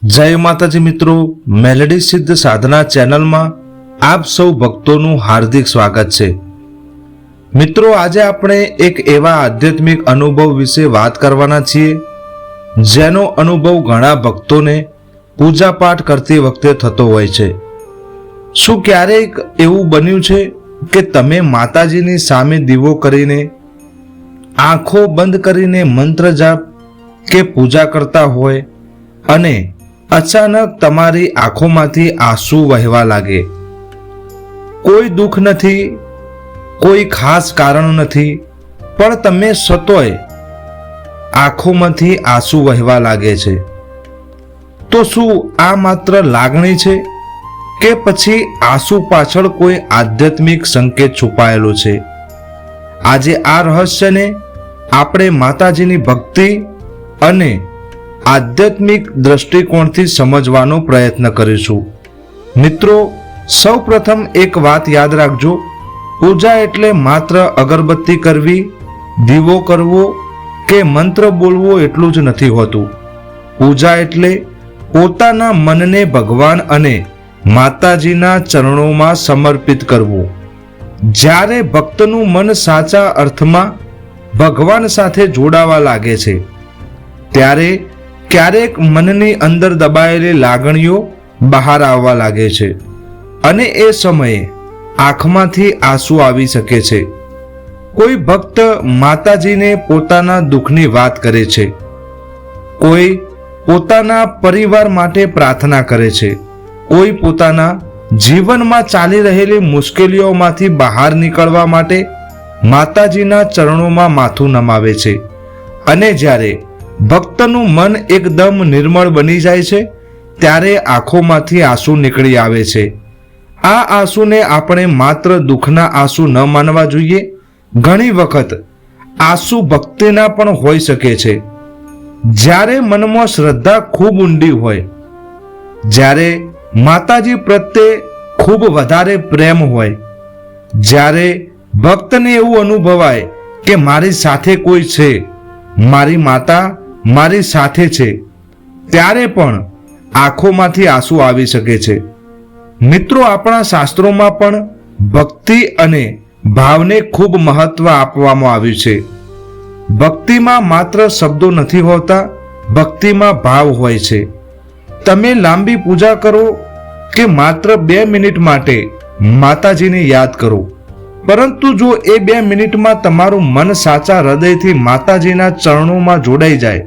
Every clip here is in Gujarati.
જય માતાજી મિત્રો, મેલેડી સિદ્ધ સાધના ચેનલમાં આપ સૌ ભક્તોનું હાર્દિક સ્વાગત છે। મિત્રો, આજે આપણે એક એવા આધ્યાત્મિક અનુભવ વિશે વાત કરવાના છીએ જેનો અનુભવ ઘણા ભક્તોને પૂજા પાઠ કરતી વખતે થતો હોય છે। શું ક્યારેક એવું બન્યું છે કે તમે માતાજીની સામે દીવો કરીને આંખો બંધ કરીને મંત્ર જાપ કે પૂજા કરતા હોય અને અચાનક તમારી આંખોમાંથી આંસુ વહેવા લાગે? કોઈ દુઃખ નથી, કોઈ ખાસ કારણ નથી, પણ તમે સતોય આંખોમાંથી આંસુ વહેવા લાગે છે। તો શું આ માત્ર લાગણી છે કે પછી આંસુ પાછળ કોઈ આધ્યાત્મિક સંકેત છુપાયેલો છે? આજે આ રહસ્યને આપણે માતાજીની ભક્તિ અને આધ્યાત્મિક દ્રષ્ટિકોણથી સમજવાનો પ્રયત્ન કરીશું। મિત્રો, સૌ પ્રથમ એક વાત યાદ રાખજો, પૂજા એટલે માત્ર અગરબત્તી કરવી, દીવો કરવો કે મંત્ર બોલવો એટલું જ નથી હોતું। પૂજા એટલે પોતાના મનને ભગવાન અને માતાજીના ચરણોમાં સમર્પિત કરવું। જ્યારે ભક્તનું મન સાચા અર્થમાં ભગવાન સાથે જોડાવા લાગે છે ત્યારે ક્યારેક મનની અંદર દબાયેલી લાગણીઓ બહાર આવવા લાગે છે અને એ સમયે આંખમાંથી આંસુ આવી શકે છે। કોઈ ભક્ત માતાજીને પોતાના દુઃખની વાત કરે છે, કોઈ પોતાના પરિવાર માટે પ્રાર્થના કરે છે, કોઈ પોતાના જીવનમાં ચાલી રહેલી મુશ્કેલીઓમાંથી બહાર નીકળવા માટે માતાજીના ચરણોમાં માથું નમાવે છે। અને જ્યારે ભક્તનું મન એકદમ નિર્મળ બની જાય છે ત્યારે આંખોમાંથી આંસુ નીકળી આવે છે। આ આંસુને આપણે માત્ર દુઃખના આંસુ ન માનવા જોઈએ। ઘણી વખત આંસુ ભક્તિના પણ હોઈ શકે છે। જ્યારે મનમાં શ્રદ્ધા ખૂબ ઊંડી હોય, જ્યારે માતાજી પ્રત્યે ખૂબ વધારે પ્રેમ હોય, જ્યારે ભક્તને એવું અનુભવાય કે મારી સાથે કોઈ છે, મારી માતા મારી સાથે છે, ત્યારે પણ આંખોમાંથી આંસુ આવી શકે છે। મિત્રો, આપણા શાસ્ત્રોમાં પણ ભક્તિ અને ભાવને ખૂબ મહત્વ આપવામાં આવ્યું છે। ભક્તિમાં માત્ર શબ્દો નથી હોતા, ભક્તિમાં ભાવ હોય છે। તમે લાંબી પૂજા કરો કે માત્ર 2 મિનિટ માટે માતાજીને યાદ કરો, પરંતુ જો એ 2 મિનિટમાં તમારું મન સાચા હૃદયથી માતાજીના ચરણોમાં જોડાઈ જાય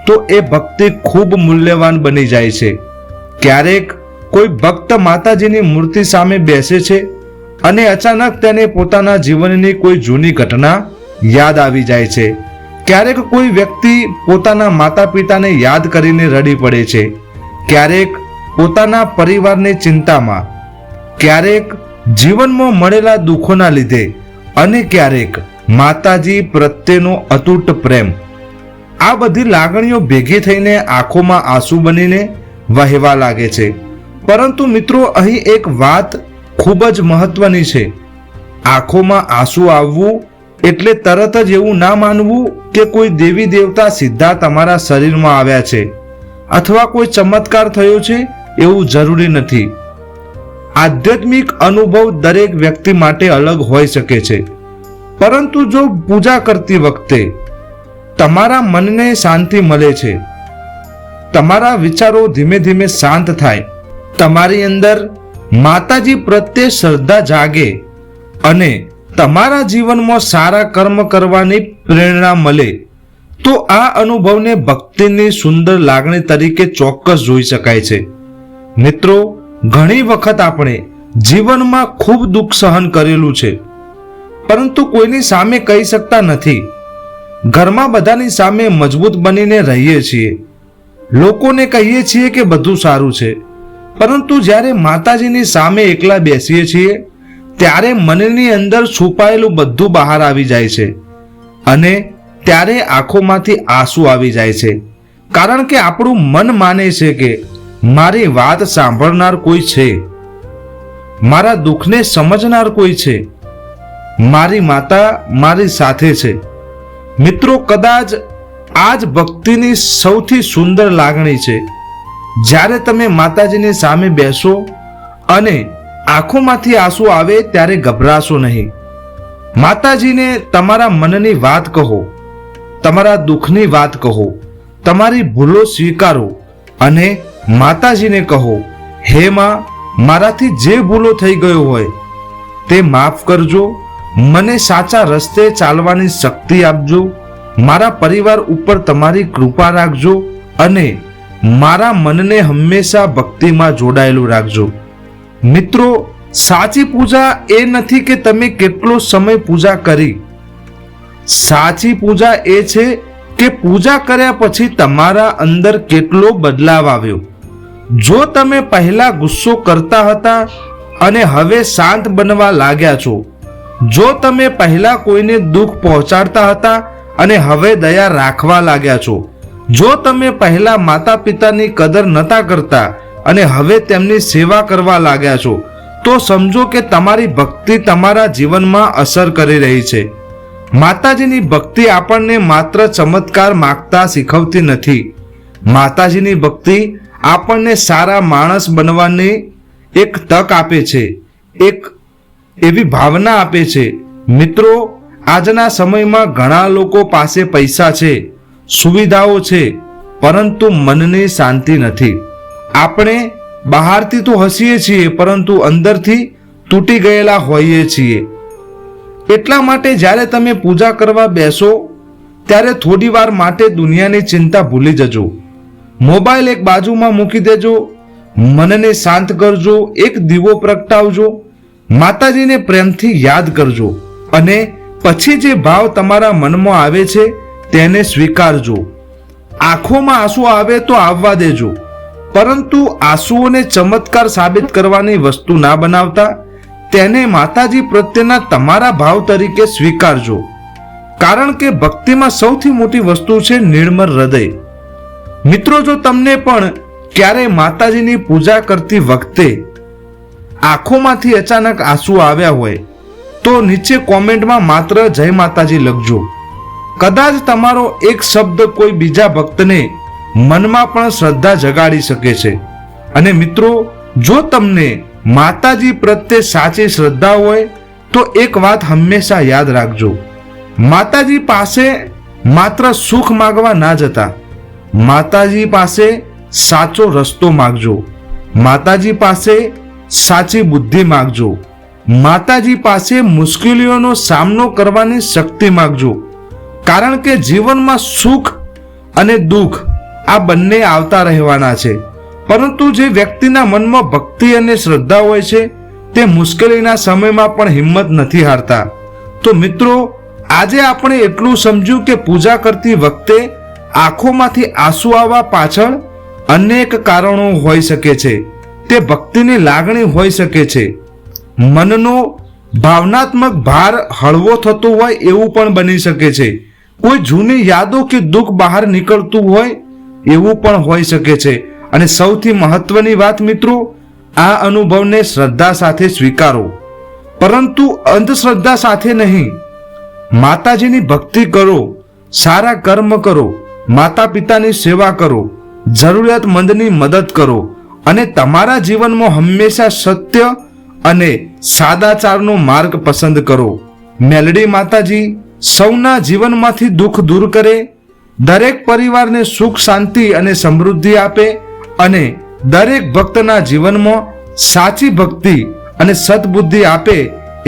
તો એ ભક્તિ ખૂબ મૂલ્યવાન બની જાય છે। ક્યારેક કોઈ ભક્ત માતાજીની મૂર્તિ સામે બેસે છે અને અચાનક તેને પોતાના જીવનની કોઈ જૂની ઘટના યાદ આવી જાય છે। ક્યારેક કોઈ વ્યક્તિ પોતાના માતા પિતાને યાદ કરીને રડી પડે છે, ક્યારેક પોતાના પરિવારની ચિંતામાં, ક્યારેક જીવનમાં મળેલા દુઃખોના લીધે અને ક્યારેક માતાજી પ્રત્યેનો અતૂટ પ્રેમ। આ બધી લાગણીઓ ભેગી થઈને આંખોમાં આંસુ બનીને વહેવા લાગે છે। પરંતુ મિત્રો, અહીં એક વાત ખૂબ જ મહત્વની છે। આંખોમાં આંસુ આવવું એટલે તરત જ એવું ના માનવું કે કોઈ દેવી દેવતા સીધા તમારા શરીરમાં આવ્યા છે અથવા કોઈ ચમત્કાર થયો છે, એવું જરૂરી નથી। આધ્યાત્મિક અનુભવ દરેક વ્યક્તિ માટે અલગ હોઈ શકે છે, પરંતુ જો પૂજા કરતી વખતે તમારા મનને શાંતિ મળે છે, તમારા વિચારો ધીમે ધીમે શાંત થાય, તમારી અંદર માતાજી પ્રત્યે શ્રદ્ધા જાગે અને તમારા જીવનમાં સારા કર્મ કરવાની પ્રેરણા મળે, તો આ અનુભવને ભક્તિની સુંદર લાગણી તરીકે ચોક્કસ જોઈ શકાય છે। મિત્રો, ઘણી વખત આપણે જીવનમાં ખૂબ દુઃખ સહન કરેલું છે, પરંતુ કોઈની સામે કહી શકતા નથી। ઘરમાં બધાની સામે મજબૂત બનીને રહીએ છીએ, લોકોને કહીએ છીએ કે બધું સારું છે, પરંતુ જ્યારે માતાજીની સામે એકલા બેસીએ છીએ ત્યારે મનની અંદર છુપાયેલું બધું બહાર આવી જાય છે અને ત્યારે આંખોમાંથી આંસુ આવી જાય છે, કારણ કે આપણું મન માને છે કે મારી વાત સાંભળનાર કોઈ છે, મારા દુઃખને સમજનાર કોઈ છે, મારી માતા મારી સાથે છે। મિત્રો, કદાચ આ જ ભક્તિની સૌથી સુંદર લાગણી છે। જ્યારે તમે માતાજીની સામે બેસો અને આંખોમાંથી આંસુ આવે ત્યારે ગભરાશો નહીં. માતાજીને તમારા મનની વાત કહો, તમારા દુઃખની વાત કહો, તમારી ભૂલો સ્વીકારો અને માતાજીને કહો, હે માં, મારાથી જે ભૂલો થઈ ગયો હોય તે માફ કરજો, મને સાચા રસ્તે ચાલવાની શક્તિ આપજો, મારા પરિવાર ઉપર તમારી કૃપા રાખજો અને મારા મનને હંમેશા ભક્તિમાં જોડાયેલું રાખજો. મિત્રો, સાચી પૂજા એ નથી કે તમે કેટલો સમય પૂજા કરી. સાચી પૂજા એ છે કે પૂજા કર્યા પછી તમારા અંદર કેટલો બદલાવ આવ્યો. જો તમે પહેલા ગુસ્સો કરતા હતા અને હવે શાંત બનવા લાગ્યા છો, જો તમે પહેલા કોઈને દુઃખ પહોંચાડતા હતા અને હવે દયા રાખવા લાગ્યા છો, જો તમે પહેલા માતા પિતાની કદર નતા કરતા અને હવે તેમની સેવા કરવા લાગ્યા છો, તો સમજો કે તમારી ભક્તિ તમારા જીવનમાં અસર કરી રહી છે. માતાજીની ભક્તિ આપણને માત્ર ચમત્કાર માગતા શીખવતી નથી. માતાજીની ભક્તિ આપણને સારા માણસ બનવાની એક તક આપે છે, એક એવી ભાવના આપે છે. મિત્રો, આજના સમયમાં ઘણા લોકો પાસે પૈસા છે, સુવિધાઓ છે, પરંતુ મનની શાંતિ નથી. આપણે બહારથી તો હસીએ છીએ પરંતુ અંદરથી તૂટી ગયેલા હોઈએ છીએ. એટલા માટે જ્યારે તમે પૂજા કરવા બેસો ત્યારે થોડી વાર માટે દુનિયાની ચિંતા ભૂલી જજો. મોબાઈલ એક બાજુમાં મૂકી દેજો, મનને શાંત કરજો, એક દીવો પ્રગટાવજો, માતાજીને પ્રેમથી યાદ કરજો અને પછી જે ભાવ તમારા મનમાં આવે છે તેને સ્વીકારજો. આંખોમાં આંસુ આવે તો આવવા દેજો, પરંતુ આંસુઓને ચમત્કાર સાબિત કરવાની વસ્તુ ના બનાવતા તેને માતાજી પ્રત્યેના તમારા ભાવ તરીકે સ્વીકારજો. કારણ કે ભક્તિમાં સૌથી મોટી વસ્તુ છે નિર્મળ હૃદય. મિત્રો, જો તમને પણ ક્યારેય માતાજીની પૂજા કરતી વખતે આંખોમાંથી અચાનક આંસુ આવ્યા હોય તો નીચે કોમેન્ટમાં માત્ર જય માતાજી લખજો. કદાચ તમારો એક શબ્દ કોઈ બીજા ભક્તને મનમાં પણ શ્રદ્ધા જગાડી શકે છે. અને મિત્રો, જો તમને માતાજી પ્રત્યે સાચી શ્રદ્ધા હોય તો એક વાત હંમેશા યાદ રાખજો, માતાજી પાસે માત્ર સુખ માંગવા ના જતા, માતાજી પાસે સાચો રસ્તો માંગજો, માતાજી પાસે સાચી બુદ્ધિ માંગજો, માતાજી પાસે મુશ્કેલીઓનો સામનો કરવાની શક્તિ માંગજો. કારણ કે જીવનમાં સુખ અને દુઃખ આ બંને આવતા રહેવાના છે, પરંતુ જે વ્યક્તિના મનમાં ભક્તિ અને શ્રદ્ધા હોય છે તે મુશ્કેલીના સમયમાં પણ હિંમત નથી હારતા. તો મિત્રો, આજે આપણે એટલું સમજ્યું કે પૂજા કરતી વખતે આંખોમાંથી આંસુ આવવા પાછળ અનેક કારણો હોઈ શકે છે. તે ભક્તિની લાગણી હોઈ શકે છે, મનનો ભાવનાત્મક ભાર હળવો થતો હોય એવું પણ બની શકે છે, કોઈ જૂની યાદો કે દુઃખ બહાર નીકળતું હોય એવું પણ હોઈ શકે છે. અને સૌથી મહત્વની વાત મિત્રો, આ અનુભવને શ્રદ્ધા સાથે સ્વીકારો, પરંતુ અંધશ્રદ્ધા સાથે નહીં. માતાજીની ભક્તિ કરો, સારા કર્મ કરો, માતા પિતાની સેવા કરો, જરૂરિયાતમંદની મદદ કરો અને તમારા જીવનમાં હંમેશા સત્ય અને સાદાચારનો માર્ગ પસંદ કરો. મેલડી માતાજી સૌના જીવનમાંથી દુઃખ દૂર કરે, દરેક પરિવારને સુખ, શાંતિ અને સમૃદ્ધિ આપે અને દરેક ભક્તના જીવનમાં સાચી ભક્તિ અને સદબુદ્ધિ આપે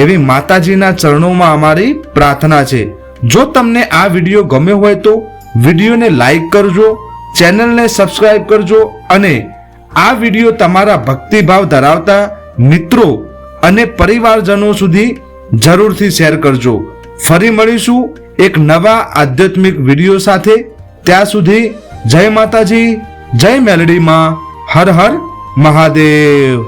એવી માતાજીના ચરણોમાં અમારી પ્રાર્થના છે. જો તમને આ વિડીયો ગમ્યો હોય તો વિડીયોને લાઈક કરજો, ચેનલને સબસ્ક્રાઇબ કરજો અને આ વિડીયો તમારા ભક્તિભાવ ધરાવતા મિત્રો અને પરિવારજનો સુધી જરૂરથી શેર કરજો. ફરી મળીશું એક નવા આધ્યાત્મિક વિડીયો સાથે. ત્યાં સુધી જય માતાજી, જય મેલડી માં, હર હર મહાદેવ.